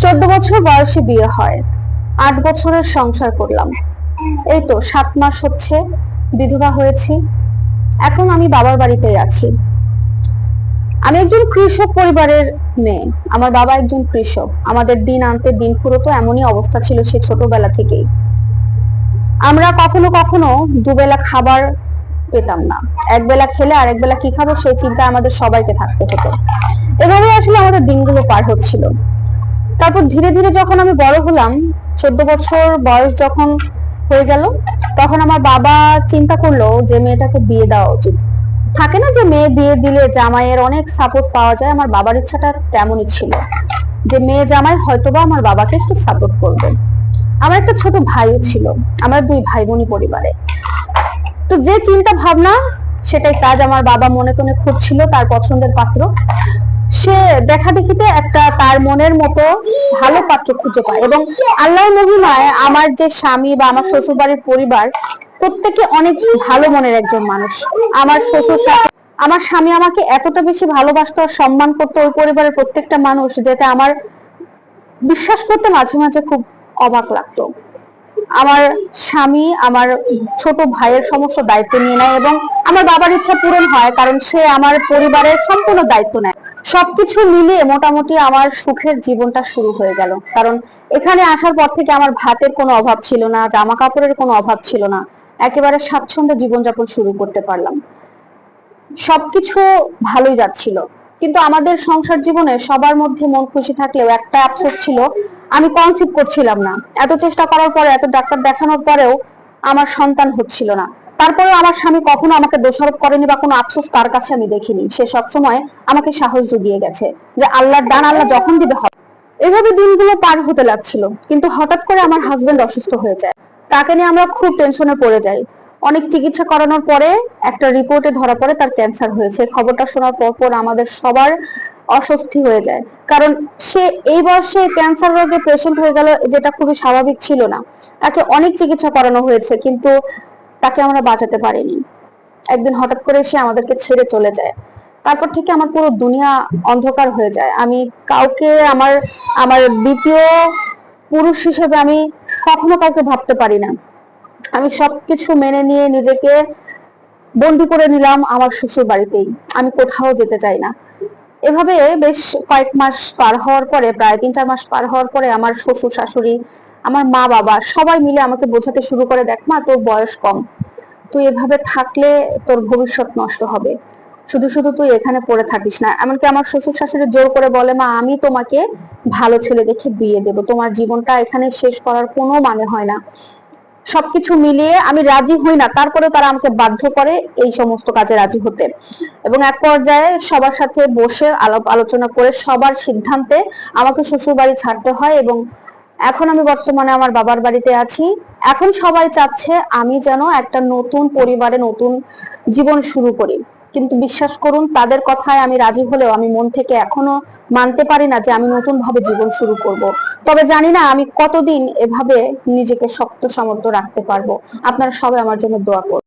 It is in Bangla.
14 বছর বয়সে বিয়ে হয়, 8 বছরের সংসার করলাম। এই তো 7 মাস হচ্ছে বিধবা হয়েছি। এখন আমি বাবার বাড়িতেই আছি। আমি একজন কৃষক পরিবারের মেয়ে। আমার বাবা একজন কৃষক। আমাদের দিন আনতে দিন ফুরোতো, এমনই অবস্থা ছিল সে ছোটবেলা থেকেই। আমরা কখনো কখনো দুবেলা খাবার পেতাম না। একবেলা খেলে আরেক বেলা কি খাবো সেই চিন্তা আমাদের সবাইকে থাকতে হতো। এভাবে আসলে আমাদের দিনগুলো পার হচ্ছিল। তারপর ধীরে ধীরে যখন আমি বড় হলাম, 14 বছর বয়স যখন হয়ে গেল, তখন আমার বাবা চিন্তা করলো যে মেয়েটাকে বিয়ে দেওয়া উচিত। থাকে না যে মেয়ে বিয়ে দিলে জামাইয়ের অনেক সাপোর্ট পাওয়া যায়, আমার বাবার ইচ্ছাটা তেমনই ছিল যে মেয়ে জামাই হয়তোবা আমার বাবাকে একটু সাপোর্ট করবে। আমার একটা ছোট ভাইও ছিল, আমরা 2 ভাই বোনই পরিবারে। তো যে চিন্তা ভাবনা সেটাই কাজ। আমার বাবা মনে তনে খুঁজছিল তার পছন্দের পাত্র। সে দেখা দেখিতে একটা তার মনের মতো ভালো পাত্র খুঁজে পায়, এবং আল্লাহর মহিমায় আমার যে স্বামী বা আমার শ্বশুর বাড়ির পরিবার প্রত্যেকে অনেক ভালো মনের একজন মানুষ। আমার শ্বশুর আমার স্বামী আমাকে এতটা বেশি ভালোবাসতো আর সম্মান করতো, ওই পরিবারের প্রত্যেকটা মানুষ, যেটা আমার বিশ্বাস করতে মাঝে মাঝে খুব অবাক লাগতো। আমার স্বামী আমার ছোট ভাইয়ের সমস্ত দায়িত্ব নিয়ে নেয়, এবং আমার বাবার ইচ্ছা পূরণ হয়, কারণ সে আমার পরিবারের সম্পূর্ণ দায়িত্ব নেয়। সবকিছু মিলিয়ে মোটামুটি আমার সুখের জীবনটা শুরু হয়ে গেল। কারণ এখানে আসার পর থেকে আমার ভাতের কোনো অভাব ছিল না, জামা কাপড়ের কোনো অভাব ছিল না। একেবারে স্বাচ্ছন্দ্যে জীবনযাপন শুরু করতে পারলাম। সবকিছু ভালোই যাচ্ছিল। কিন্তু আমাদের সংসার জীবনে সবার মধ্যে মন খুশি থাকলেও একটা আফসোস ছিল, আমি কনসিভ করছিলাম না। এত চেষ্টা করার পরে, এত ডাক্তার দেখানোর পরেও আমার সন্তান হচ্ছিল না। তারপরেও আমার স্বামী কখনো আমাকে দোষারোপ করেনি বা কোনো আফসোস তার কাছে আমি দেখিনি। সে সবসময় আমাকে সাহস জুগিয়ে গেছে যে আল্লাহর দান আল্লাহ যখন দিবে হবে। এভাবে দিনগুলো পার হতে লাগছিল। কিন্তু হঠাৎ করে আমার হাজবেন্ড অসুস্থ হয়ে যায়। তাকে নিয়ে আমরা খুব টেনশনে পড়ে যাই। অনেক চিকিৎসা করানোর পরে একটা রিপোর্টে ধরা পড়ে তার ক্যান্সার হয়েছে। খবরটা শোনার পর আমাদের সবার অস্বস্তি হয়ে যায়। কারণ সে এই বয়সে ক্যান্সার রোগে পেশেন্ট হয়ে গেল, যেটা খুবই স্বাভাবিক ছিল না। তাকে অনেক চিকিৎসা করানো হয়েছে, কিন্তু তাকে আমরা বাঁচাতে পারিনি। একদিন হঠাৎ করে সে আমাদেরকে ছেড়ে চলে যায়। তারপর থেকে আমার পুরো দুনিয়া অন্ধকার হয়ে যায়। আমি কাউকে আমার আমার দ্বিতীয় পুরুষ হিসেবে আমি কখনো কাউকে ভাবতে পারি না। আমি সবকিছু মেনে নিয়ে নিজেকে বন্দি করে নিলাম আমার শ্বশুর বাড়িতেই। আমি কোথাও যেতে চাই না। এভাবে বেশ কয়েক মাস পার হওয়ার পরে, প্রায় 3-4 মাস পার হওয়ার পরে, আমার শ্বশুর শাশুড়ি, আমার মা বাবা সবাই মিলে আমাকে বোঝাতে শুরু করে, দেখ মা, তোর বয়স কম, তুই এভাবে থাকলে তোর ভবিষ্যৎ নষ্ট হবে। শুধু শুধু তুই এখানে পড়ে থাকিস না। এমনকি আমার শ্বশুর শাশুড়ি জোর করে বলে, মা, আমি তোমাকে ভালো ছেলে দেখে বিয়ে দেব, তোমার জীবনটা এখানে শেষ করার কোনো মানে হয় না। সবকিছু মিলিয়ে আমি রাজি হই না, তারপরে তারা আমাকে বাধ্য করে এই সমস্ত কাজে রাজি হতে। এবং এক পর্যায়ে সবার সাথে বসে আলাপ আলোচনা করে সবার সিদ্ধান্তে আমাকে শ্বশুর বাড়ি ছাড়তে হয়, এবং এখন আমি বর্তমানে আমার বাবার বাড়িতে আছি। এখন সবাই চাচ্ছে আমি যেন একটা নতুন পরিবারে নতুন জীবন শুরু করি। কিন্তু বিশ্বাস করুন, তাদের কথায় আমি রাজি হলেও আমি মন থেকে এখনো মানতে পারি না যে আমি নতুন ভাবে জীবন শুরু করব। তবে জানি না আমি কতদিন এভাবে নিজেকে শক্ত সামর্থ্য রাখতে পারবো। আপনারা সবাই আমার জন্য দোয়া করুন।